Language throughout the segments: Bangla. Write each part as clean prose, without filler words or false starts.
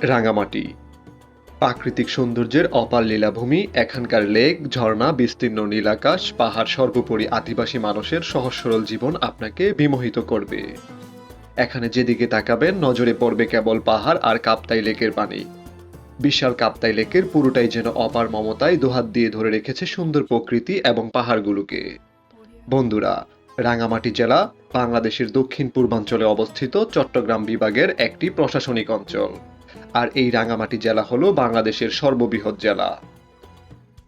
রাঙামাটি প্রাকৃতিক সৌন্দর্যের অপার লীলাভূমি। এখানকার লেক, ঝর্ণা, বিস্তীর্ণ নীলাকাশ, পাহাড়, সর্বোপরি আদিবাসী মানুষের সহজ সরল জীবন আপনাকে বিমোহিত করবে। এখানে যেদিকে তাকাবেন নজরে পড়বে কেবল পাহাড় আর কাপ্তাই লেকের পানি। বিশাল কাপ্তাই লেকের পুরোটাই যেন অপার মমতায় দুহাত দিয়ে ধরে রেখেছে সুন্দর প্রকৃতি এবং পাহাড়গুলোকে। বন্ধুরা, রাঙামাটি জেলা বাংলাদেশের দক্ষিণ পূর্বাঞ্চলে অবস্থিত চট্টগ্রাম বিভাগের একটি প্রশাসনিক অঞ্চল। আর এই রাঙামাটি জেলা হলো বাংলাদেশের সর্ববৃহৎ জেলা।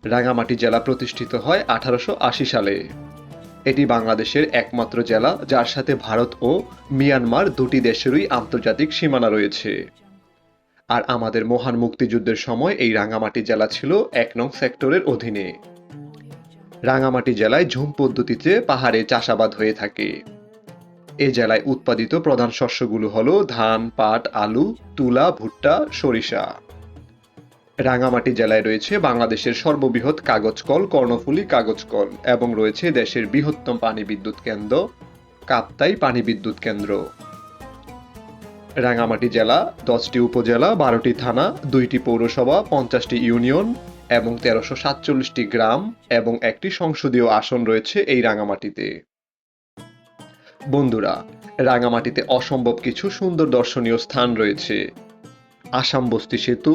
রাঙামাটি জেলা প্রতিষ্ঠিত হয় 1880 সালে। এটি বাংলাদেশের একমাত্র জেলা যার সাথে ভারত ও মিয়ানমার দুটি দেশেরই আন্তর্জাতিক সীমানা রয়েছে। আর আমাদের মহান মুক্তিযুদ্ধের সময় এই রাঙামাটি জেলা ছিল 1 নং সেক্টরের অধীনে। রাঙামাটি জেলায় ঝুম পদ্ধতিতে পাহাড়ে চাষাবাদ হয়ে থাকে। এ জেলায় উৎপাদিত প্রধান শস্যগুলো হলো ধান, পাট, আলু, তুলা, ভুট্টা, সরিষা। রাঙামাটি জেলায় রয়েছে বাংলাদেশের সর্ববৃহৎ কাগজ কল কর্ণফুলী কাগজ কল এবং রয়েছে দেশের বৃহত্তম পানি বিদ্যুৎ কেন্দ্র কাপ্তাই পানি বিদ্যুৎ কেন্দ্র। রাঙামাটি জেলা 10টি উপজেলা, 12টি থানা, 2টি পৌরসভা, 50টি ইউনিয়ন এবং 1347টি গ্রাম এবং একটি সংসদীয় আসন রয়েছে এই রাঙামাটিতে। বন্ধুরা, রাঙামাটিতে অসম্ভব কিছু সুন্দর দর্শনীয় স্থান রয়েছে। আসাম বস্তি সেতু,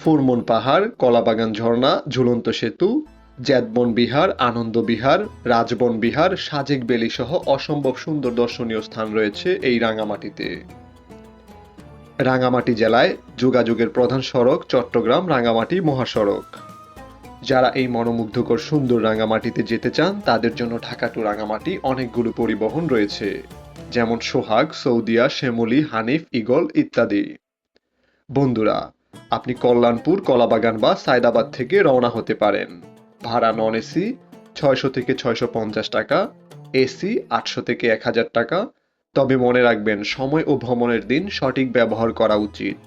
ফুরমন পাহাড়, কলাবাগান ঝর্ণা, ঝুলন্ত সেতু, জেদবন বিহার, আনন্দ বিহার, রাজবন বিহার, সাজেক বেলি সহ অসম্ভব সুন্দর দর্শনীয় স্থান রয়েছে এই রাঙামাটিতে। রাঙামাটি জেলায় যোগাযোগের প্রধান সড়ক চট্টগ্রাম রাঙামাটি মহাসড়ক। যারা এই মনোমুগ্ধকর সুন্দর রাঙামাটিতে যেতে চান তাদের জন্য ঢাকা টু রাঙামাটি অনেকগুলো পরিবহন রয়েছে, যেমন সোহাগ, সৌদিয়া, শ্যামলী, হানিফ, ঈগল ইত্যাদি। বন্ধুরা, আপনি কল্যাণপুর, কলাবাগান বা সায়দাবাদ থেকে রওনা হতে পারেন। ভাড়া নন এসি 600 থেকে 650 টাকা, এসি 800 থেকে 1000 টাকা। তবে মনে রাখবেন, সময় ও ভ্রমণের দিন সঠিক ব্যবহার করা উচিত,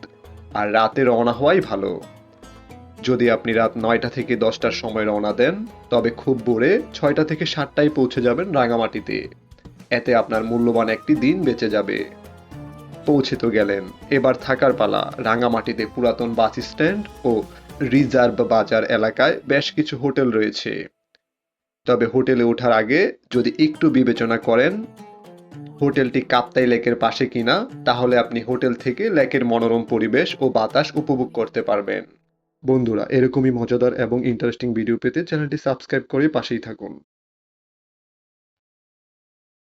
আর রাতে রওনা হওয়াই ভালো। যদি আপনি রাত 9টা থেকে 10টার সময় রওনা দেন তবে খুব ভোরে 6টা থেকে 7টায় পৌঁছে যাবেন রাঙামাটিতে। এতে আপনার মূল্যবান একটি দিন বেঁচে যাবে। পৌঁছে তো গেলেন, এবার থাকার পালা। রাঙামাটিতে পুরাতন বাস স্ট্যান্ড ও রিজার্ভ বাজার এলাকায় বেশ কিছু হোটেল রয়েছে। তবে হোটেলে ওঠার আগে যদি একটু বিবেচনা করেন হোটেলটি কাপ্তাই লেকের পাশে কিনা, তাহলে আপনি হোটেল থেকে লেকের মনোরম পরিবেশ ও বাতাস উপভোগ করতে পারবেন। বন্ধুরা, এরকমই মজাদার এবং ইন্টারেস্টিং ভিডিও পেতে চ্যানেলটি সাবস্ক্রাইব করে পাশেই থাকুন।